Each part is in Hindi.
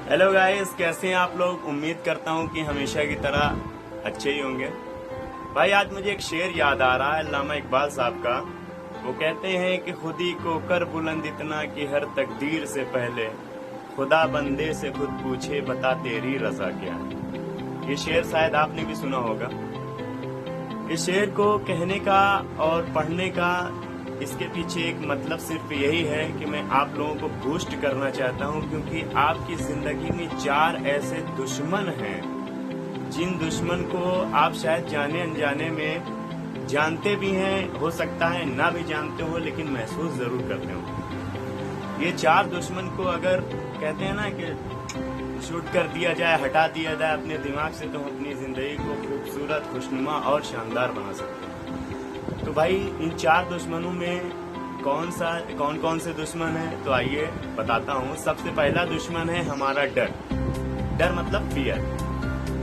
हेलो गाइस, कैसे हैं आप लोग। उम्मीद करता हूं कि हमेशा की तरह अच्छे ही होंगे। भाई आज मुझे एक शेर याद आ रहा है अल्लामा इकबाल साहब का। वो कहते हैं कि खुदी को कर बुलंद इतना कि हर तकदीर से पहले खुदा बंदे से खुद पूछे बता तेरी रजा क्या है। ये शेर शायद आपने भी सुना होगा। इस शेर को कहने का और पढ़ने का इसके पीछे एक मतलब सिर्फ यही है कि मैं आप लोगों को बूस्ट करना चाहता हूं, क्योंकि आपकी जिंदगी में 4 ऐसे दुश्मन हैं जिन दुश्मन को आप शायद जाने अनजाने में जानते भी हैं, हो सकता है ना भी जानते हो, लेकिन महसूस जरूर करते हो। ये 4 दुश्मन को अगर कहते हैं ना कि शूट कर दिया जाए, हटा दिया जाए अपने दिमाग से, तो हम अपनी जिंदगी को खूबसूरत, खुशनुमा और शानदार बना सकते हैं। तो भाई इन 4 दुश्मनों में कौन कौन से दुश्मन हैं, तो आइए बताता हूँ। सबसे पहला दुश्मन है हमारा डर। डर मतलब फियर।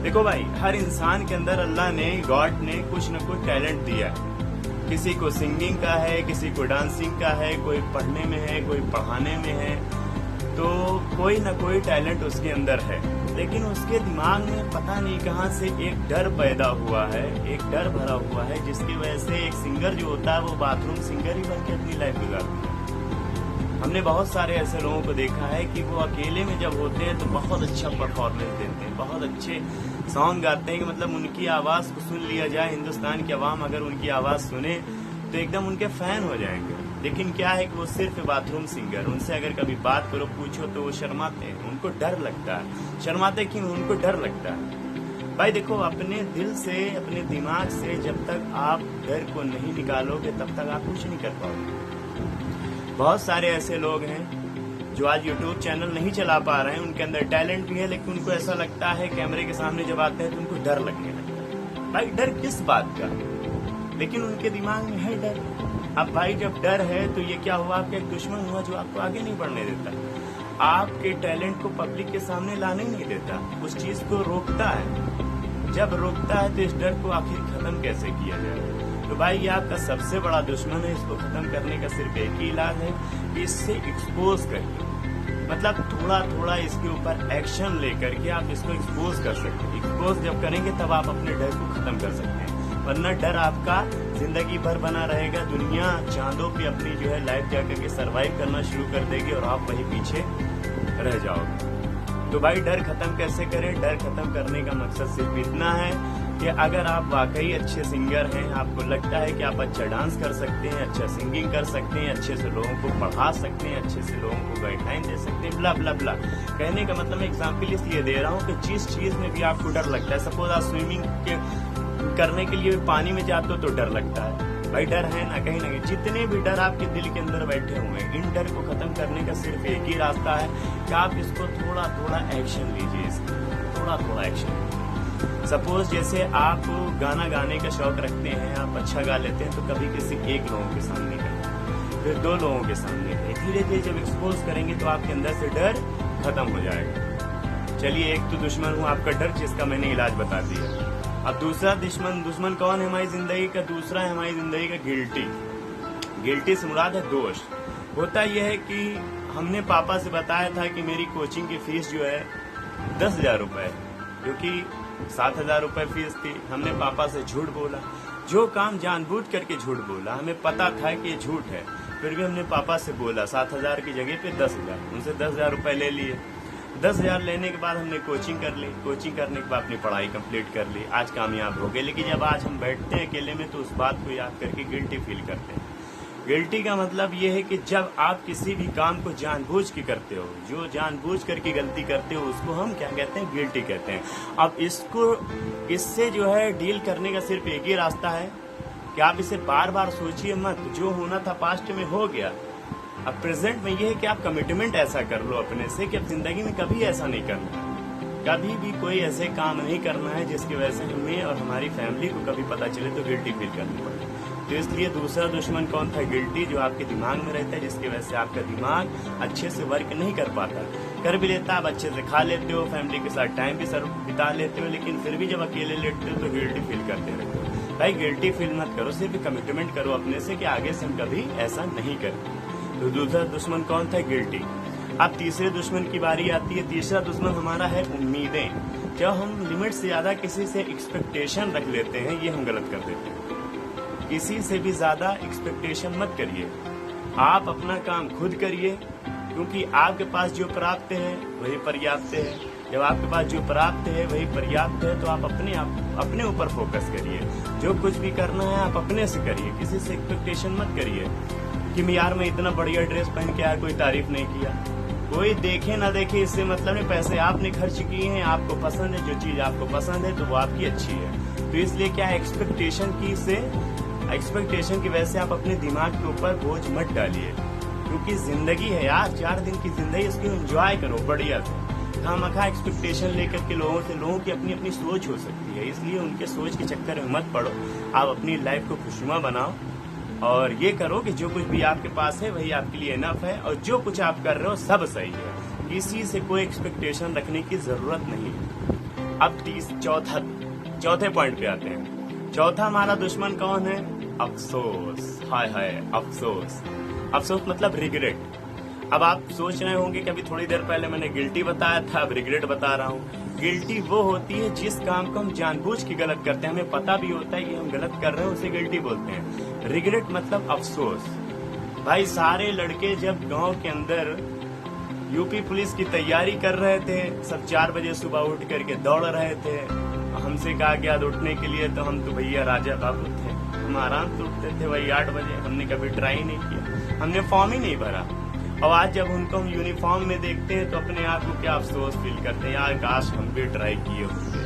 देखो भाई, हर इंसान के अंदर अल्लाह ने, गॉड ने कुछ न कुछ टैलेंट दिया है। किसी को सिंगिंग का है, किसी को डांसिंग का है, कोई पढ़ने में है, कोई पढ़ाने में है, तो कोई न कोई टैलेंट उसके अंदर है। लेकिन उसके दिमाग में पता नहीं कहां से एक डर पैदा हुआ है, एक डर भरा हुआ है, जिसकी वजह से एक सिंगर जो होता है वो बाथरूम सिंगर ही बनके अपनी लाइफ गुजारता है। हमने बहुत सारे ऐसे लोगों को देखा है कि वो अकेले में जब होते हैं तो बहुत अच्छा परफॉर्मेंस देते हैं, बहुत अच्छे सॉन्ग गाते हैं कि मतलब उनकी आवाज को सुन लिया जाए, हिंदुस्तान की आवाम अगर उनकी आवाज सुने तो एकदम उनके फैन हो जाएंगे। लेकिन क्या है कि वो सिर्फ बाथरूम सिंगर, उनसे अगर कभी बात करो, पूछो तो वो शर्माते हैं, उनको डर लगता है। शर्माते क्यों? उनको डर लगता है। भाई देखो, अपने दिल से, अपने दिमाग से जब तक आप डर को नहीं निकालोगे तब तक आप कुछ नहीं कर पाओगे। बहुत सारे ऐसे लोग हैं जो आज यूट्यूब चैनल नहीं चला पा रहे हैं, उनके अंदर टैलेंट भी है, लेकिन उनको ऐसा लगता है कैमरे के सामने जब आते हैं तो उनको डर लगने लगता है। भाई डर किस बात का? लेकिन उनके दिमाग में है डर। अब भाई जब डर है तो ये क्या हुआ? आपका एक दुश्मन हुआ जो आपको आगे नहीं बढ़ने देता, आपके टैलेंट को पब्लिक के सामने लाने ही नहीं देता, उस चीज को रोकता है। जब रोकता है तो इस डर को आखिर खत्म कैसे किया जाए? तो भाई ये आपका सबसे बड़ा दुश्मन है। इसको खत्म करने का सिर्फ एक ही इलाज है कि इससे एक्सपोज करिए, मतलब थोड़ा थोड़ा इसके ऊपर एक्शन लेकर के आप इसको एक्सपोज कर सकते हैं। एक्सपोज जब करेंगे तब आप अपने डर को खत्म कर सकते हैं, वरना डर आपका जिंदगी भर बना रहेगा। दुनिया चांदों पे अपनी जो है लाइफ जाकर के सरवाइव करना शुरू कर देगी और आप वहीं पीछे रह जाओगे। तो भाई डर खत्म कैसे करें? डर खत्म करने का मकसद सिर्फ इतना है कि अगर आप वाकई अच्छे सिंगर हैं, आपको लगता है कि आप अच्छा डांस कर सकते हैं, अच्छा सिंगिंग कर सकते हैं, अच्छे से लोगों को पढ़ा सकते हैं, अच्छे से लोगों को गाइडलाइन दे सकते हैं, ब्ला ब्ला ब्ला। कहने का मतलब मैं एग्जाम्पल इसलिए दे रहा हूँ कि जिस चीज में भी आपको डर लगता है, सपोज आप स्विमिंग के करने के लिए पानी में जाते हो तो डर लगता है, भाई डर है ना कहीं ना कहीं। जितने भी डर आपके दिल के अंदर बैठे हुए हैं, इन डर को खत्म करने का सिर्फ एक ही रास्ता है कि आप इसको थोड़ा थोड़ा एक्शन लीजिए, थोड़ा थोड़ा एक्शन। सपोज जैसे आप गाना गाने का शौक रखते हैं, आप अच्छा गा लेते हैं, तो कभी किसी एक लोगों के सामने करें, फिर 2 लोगों के सामने करें, धीरे धीरे जब एक्सपोज करेंगे तो आपके अंदर से डर खत्म हो जाएगा। चलिए, एक तो दुश्मन हुआ आपका डर, जिसका मैंने इलाज बता दिया। अब दूसरा दुश्मन कौन है हमारी जिंदगी का? दूसरा है हमारी जिंदगी का गिल्टी। गिल्टी से मुराद है दोष। होता यह है कि हमने पापा से बताया था कि मेरी कोचिंग की फीस जो है 10,000 रुपए, क्योंकि 7,000 रुपए फीस थी। हमने पापा से झूठ बोला, जो काम जानबूझ करके झूठ बोला। हमें पता था कि ये झूठ है, फिर भी हमने पापा से बोला 7,000 की जगह पे 10,000, उनसे 10,000 रुपए ले लिए। 10,000 लेने के बाद हमने कोचिंग कर ली, कोचिंग करने के बाद अपनी पढ़ाई कंप्लीट कर ली, आज कामयाब हो गए। लेकिन जब आज हम बैठते हैं अकेले में तो उस बात को याद करके गिल्टी फील करते हैं। गिल्टी का मतलब ये है कि जब आप किसी भी काम को जानबूझ के करते हो, जो जानबूझ करके गलती करते हो, उसको हम क्या कहते हैं? गिल्टी कहते हैं। अब इससे जो है डील करने का सिर्फ एक ही रास्ता है कि आप इसे बार बार सोचिए मत। जो होना था पास्ट में हो गया, अब प्रेजेंट में ये है कि आप कमिटमेंट ऐसा कर लो अपने से कि अब जिंदगी में कभी ऐसा नहीं करना, कभी भी कोई ऐसे काम नहीं करना है जिसकी वजह से हमें और हमारी फैमिली को कभी पता चले तो गिल्टी फील करनी पड़े। तो इसलिए दूसरा दुश्मन कौन था? गिल्टी, जो आपके दिमाग में रहता है, जिसकी वजह से आपका दिमाग अच्छे से वर्क नहीं कर पाता। कर भी लेता, आप अच्छे से खा लेते हो, फैमिली के साथ टाइम भी बिता लेते हो, लेकिन फिर भी जब अकेले लेटते हो तो गिल्टी फील करते रहते हो। भाई गिल्टी फील मत करो, सिर्फ कमिटमेंट करो अपने से कि आगे से हम कभी ऐसा नहीं करें। तो दूसरा दुश्मन कौन था? गिल्टी। अब तीसरे दुश्मन की बारी आती है। तीसरा दुश्मन हमारा है उम्मीदें। जब हम लिमिट से ज्यादा किसी से एक्सपेक्टेशन रख लेते हैं, ये हम गलत कर देते हैं। किसी से भी ज्यादा एक्सपेक्टेशन मत करिए, आप अपना काम खुद करिए, क्योंकि आपके पास जो प्राप्त है वही पर्याप्त है। जब आपके पास जो प्राप्त है वही पर्याप्त है, तो आप अपने ऊपर फोकस करिए। जो कुछ भी करना है आप अपने से करिए, किसी से एक्सपेक्टेशन मत करिए कि यार मैं इतना बढ़िया ड्रेस पहन के आया, कोई तारीफ नहीं किया। कोई देखे ना देखे इससे मतलब नहीं, पैसे आपने खर्च किए हैं, आपको पसंद है, जो चीज आपको पसंद है तो वो आपकी अच्छी है। तो इसलिए क्या है, एक्सपेक्टेशन की वजह से आप अपने दिमाग के ऊपर बोझ मत डालिए, क्योंकि जिंदगी है यार, 4 दिन की जिंदगी, इसको एंजॉय करो बढ़िया से। खामखा एक्सपेक्टेशन लेकर के लोगों की अपनी अपनी सोच हो सकती है, इसलिए उनके सोच के चक्कर में मत पड़ो। आप अपनी लाइफ को खुशनुमा बनाओ और ये करो कि जो कुछ भी आपके पास है वही आपके लिए इनफ है, और जो कुछ आप कर रहे हो सब सही है, किसी से कोई एक्सपेक्टेशन रखने की जरूरत नहीं है। अब चौथे पॉइंट पे आते हैं। चौथा हमारा दुश्मन कौन है? अफसोस। हाय हाय, अफसोस। अफसोस मतलब रिग्रेट। अब आप सोच रहे होंगे कि अभी थोड़ी देर पहले मैंने गिल्टी बताया था, अब रिग्रेट बता रहा हूँ। गिल्टी वो होती है जिस काम को हम जानबूझ के गलत करते हैं, हमें पता भी होता है कि हम गलत कर रहे हैं, उसे गिल्टी बोलते हैं। रिग्रेट मतलब अफसोस। भाई सारे लड़के जब गांव के अंदर यूपी पुलिस की तैयारी कर रहे थे, सब 4 बजे सुबह उठ करके दौड़ रहे थे। हमसे कहा गया उठने के लिए, तो हम तो भैया राजा बाबू थे, हम आराम से उठते थे वही 8 बजे। हमने कभी ट्राई नहीं किया, हमने फॉर्म ही नहीं भरा। और आज जब उनको हम यूनिफॉर्म में देखते हैं तो अपने आप को क्या अफसोस फील करते हैं, यार काश हम भी ट्राई किए होते।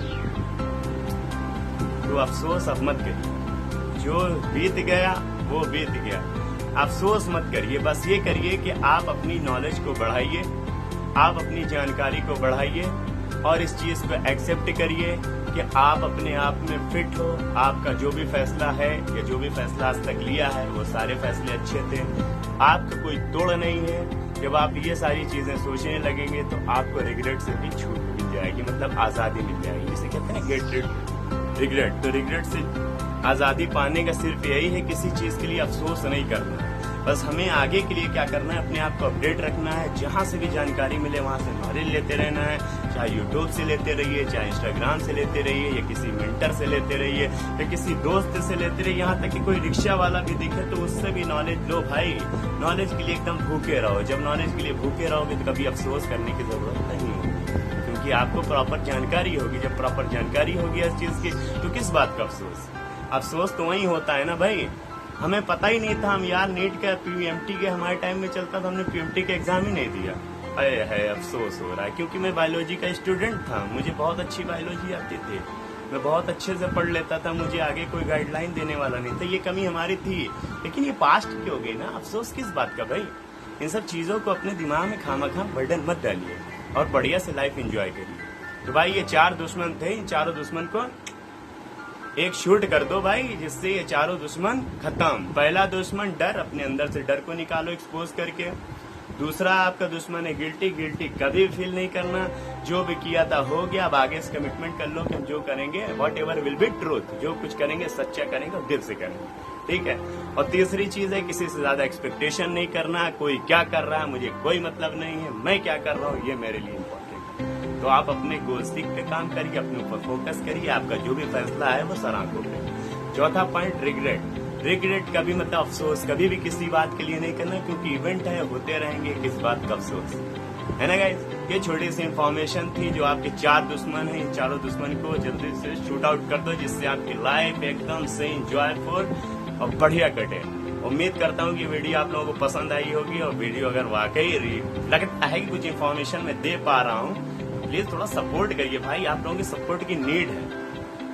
तो अफसोस अब मत करिए, जो बीत गया वो बीत गया, अफसोस मत करिए। बस ये करिए कि आप अपनी नॉलेज को बढ़ाइए, आप अपनी जानकारी को बढ़ाइए और इस चीज को एक्सेप्ट करिए कि आप अपने आप में फिट हो। आपका जो भी फैसला है या जो भी फैसला आज तक लिया है वो सारे फैसले अच्छे थे, आपका कोई तोड़ नहीं है। जब आप ये सारी चीजें सोचने लगेंगे तो आपको रिग्रेट से भी छूट मिल जाएगी, मतलब आजादी मिल जाएगी। जिसे कहते हैं गेट रिड रिग्रेट। तो रिग्रेट से आजादी पाने का सिर्फ यही है, किसी चीज के लिए अफसोस नहीं करना। बस हमें आगे के लिए क्या करना है, अपने आप को अपडेट रखना है। जहाँ से भी जानकारी मिले वहाँ से नॉलेज लेते रहना है, चाहे यूट्यूब से लेते रहिए, चाहे इंस्टाग्राम से लेते रहिए, या किसी मेंटर से लेते रहिए, या किसी दोस्त से लेते रहिए। यहाँ तक कि कोई रिक्शा वाला भी दिखे तो उससे भी नॉलेज लो भाई। नॉलेज के लिए एकदम भूखे रहो। जब नॉलेज के लिए भूखे रहोगे तो कभी अफसोस करने की जरूरत नहीं होगी, क्योंकि आपको प्रॉपर जानकारी होगी। जब प्रॉपर जानकारी होगी इस चीज की तो किस बात का अफसोस? अफसोस तो वही होता है ना भाई, हमें पता ही नहीं था। हम यार नीट का पीएमटी के हमारे टाइम में चलता था, हमने पीएमटी का एग्जाम ही नहीं दिया। अरे है अफसोस हो रहा है, क्योंकि मैं बायोलॉजी का स्टूडेंट था, मुझे बहुत अच्छी बायोलॉजी आती थी, मैं बहुत अच्छे से पढ़ लेता था, मुझे आगे कोई गाइडलाइन देने वाला नहीं था। ये कमी हमारी थी, लेकिन ये पास्ट की हो गई ना। अफसोस किस बात का भाई? इन सब चीजों को अपने दिमाग में खामखा बर्डन मत डालिए और बढ़िया से लाइफ एंजॉय करिए। तो भाई ये 4 दुश्मन थे, इन चारों दुश्मन को एक शूट कर दो भाई, जिससे ये चारों दुश्मन खत्म। पहला दुश्मन डर, अपने अंदर से डर को निकालो एक्सपोज करके। दूसरा आपका दुश्मन है गिल्टी कभी फील नहीं करना, जो भी किया था हो गया। अब आगे से कमिटमेंट कर लो कि हम जो करेंगे what ever will be truth, जो कुछ करेंगे सच्चा करेंगे और दिल से करेंगे, ठीक है। और तीसरी चीज है किसी से ज्यादा एक्सपेक्टेशन नहीं करना। कोई क्या कर रहा है मुझे कोई मतलब नहीं है, मैं क्या कर रहा हूँ ये मेरे लिए इम्पोर्टेंट है। तो आप अपने गोल्स पे काम करिए, अपने ऊपर फोकस करिए, आपका जो भी फैसला है वो सराहनीय है। चौथा पॉइंट रिग्रेट कभी मतलब अफसोस कभी भी किसी बात के लिए नहीं करना, क्योंकि इवेंट है, होते रहेंगे, किस बात का अफसोस है ना गाइस। ये छोटी सी इन्फॉर्मेशन थी जो आपके 4 दुश्मन हैं। इन चारों दुश्मन को जल्दी से शूट आउट कर दो, जिससे आपकी लाइफ एकदम से एंजॉयफुल और बढ़िया कटे। उम्मीद करता हूँ कि वीडियो आप लोगों को पसंद आई होगी, और वीडियो अगर वाकई लगता है कि कुछ इन्फॉर्मेशन मैं दे पा रहा हूँ, प्लीज थोड़ा सपोर्ट करिए भाई, आप लोगों की सपोर्ट की नीड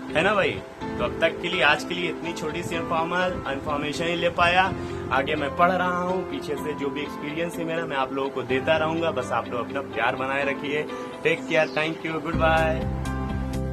है ना भाई। तो अब तक के लिए आज के लिए इतनी छोटी सी इन्फॉर्मेशन ही ले पाया। आगे मैं पढ़ रहा हूँ, पीछे से जो भी एक्सपीरियंस है मेरा मैं आप लोगों को देता रहूंगा। बस आप लोग अपना प्यार बनाए रखिए। Take care, thank you, good bye.